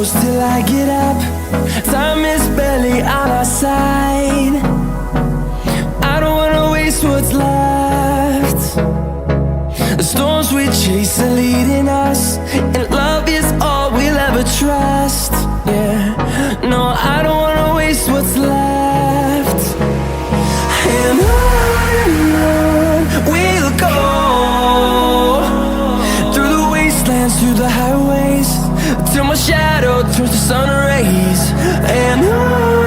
close till I get up. Time is barely on our side. I don't wanna waste what's left. The storms we chase are leading us, and love is all we'll ever trust. Yeah, no, I don't wanna waste what's left. And on we'll go, through the wastelands, through the highways, till my shadow turns to sun rays. And on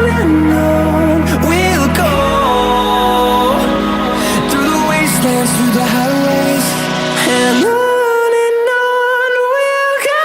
we'll go, through the wastelands, through the highways, and on we'll go.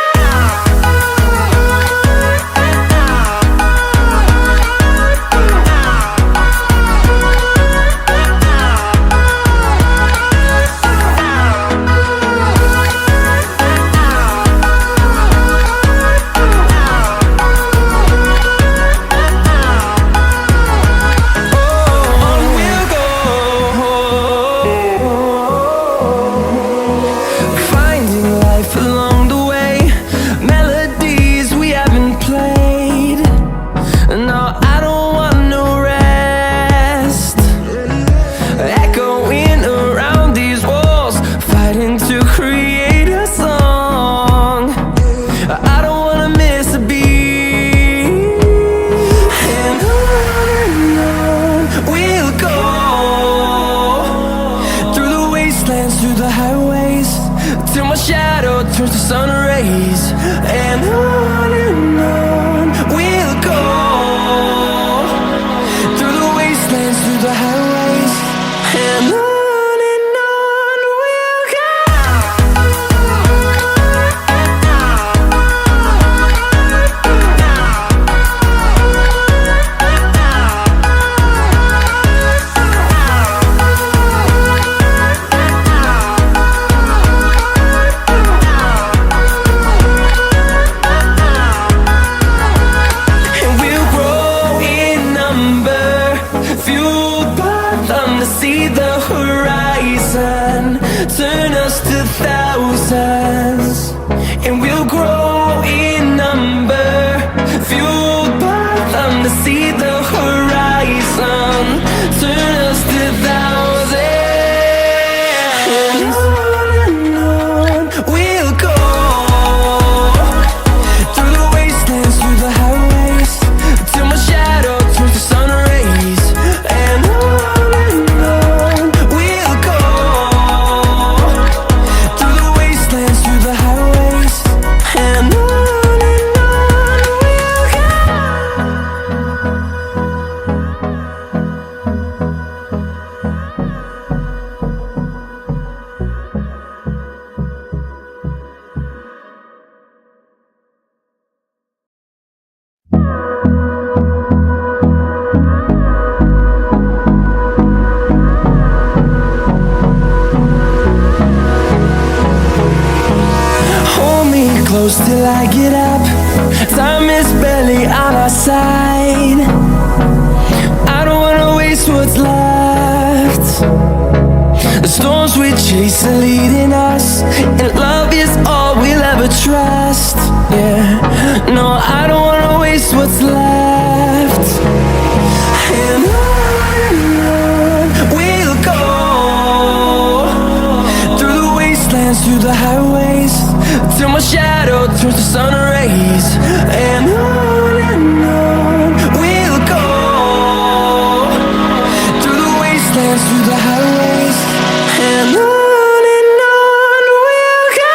Through the highways, till my shadow turns to sun rays. And on we'll go, through the wastelands, through the highways, and on we'll go. See the horizon turn us to thousands, and we'll grow in number, fueled by them. To see the horizon turn us to thousands, and on we'll go, through the wastelands, through the highways, till my shadow turns to sun rays. And close till I get up. Time is barely on our side. I don't wanna waste what's left. The storms we chase are leading us, and love is all we'll ever trust. Yeah, no, I don't wanna waste what's left. And on we'll go, through the wastelands, through the highways, till my shadow turns to sun rays. And on we'll go, through the wastelands, through the highways, and on we'll go.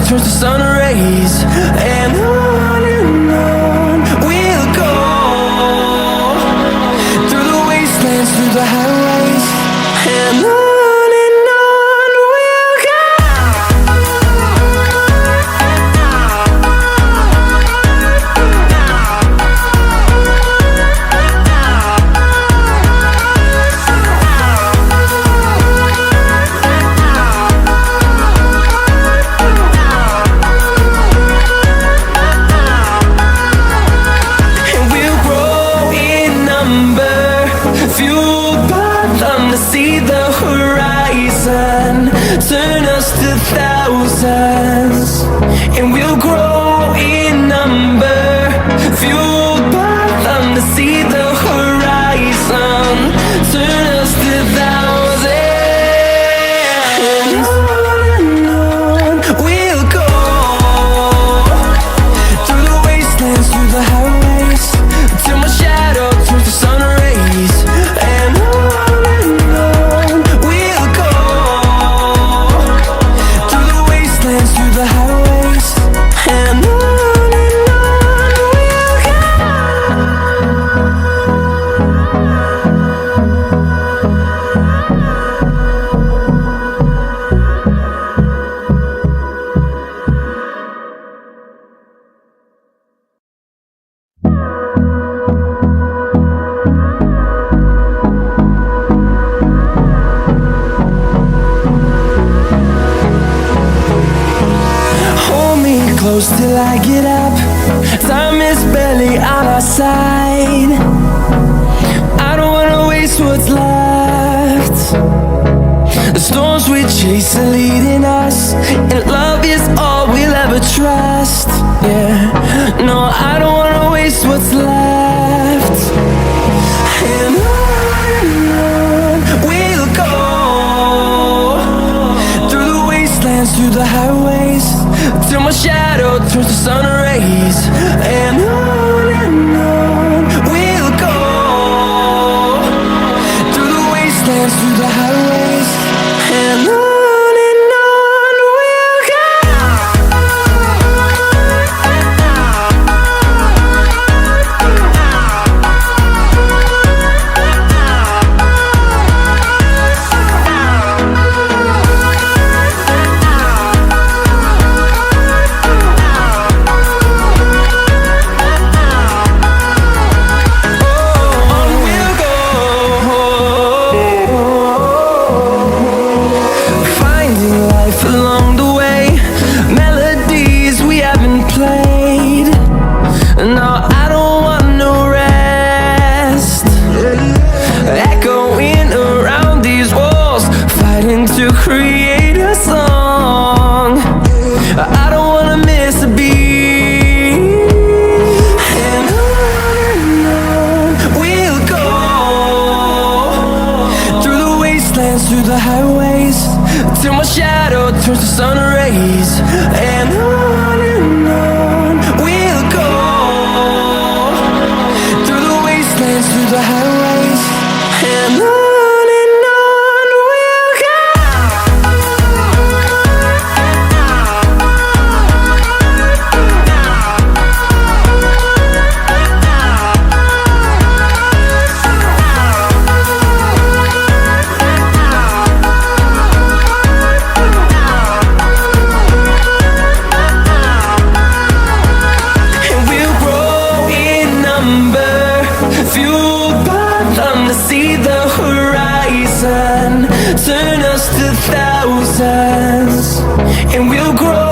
turns to sun rays, and on we'll go, through the wastelands, through the highways, and on we'll go. See the horizon, turn us to thousands, and we'll grow in number, fueled by them to see the horizon, turn us to thousands, and on we'll go, through the wastelands, through the highways, till my shadow turns to sun rays, and through the highways, and on we'll go. Close till I get up, time is barely on our side. I don't wanna waste what's left. The storms we chase are leading us, and love is all we'll ever trust. Yeah, no, I don't wanna waste what's left. And on we'll go, through the wastelands, through the highways, till my shadow turns to sun rays, and on we'll go, through the wastelands, through the highways, and on we'll go. Along the way, melodies we haven't played. No, I don't want no rest. Echoing around these walls, fighting to create a song. I don't wanna miss a beat. And on we'll go, through the wastelands, through the highways, till my shadow turns to sun rays, and on we'll go, through the wastelands, through the highways, and on we'll go. Fueled by them to see the horizon, turn us to thousands, and we'll grow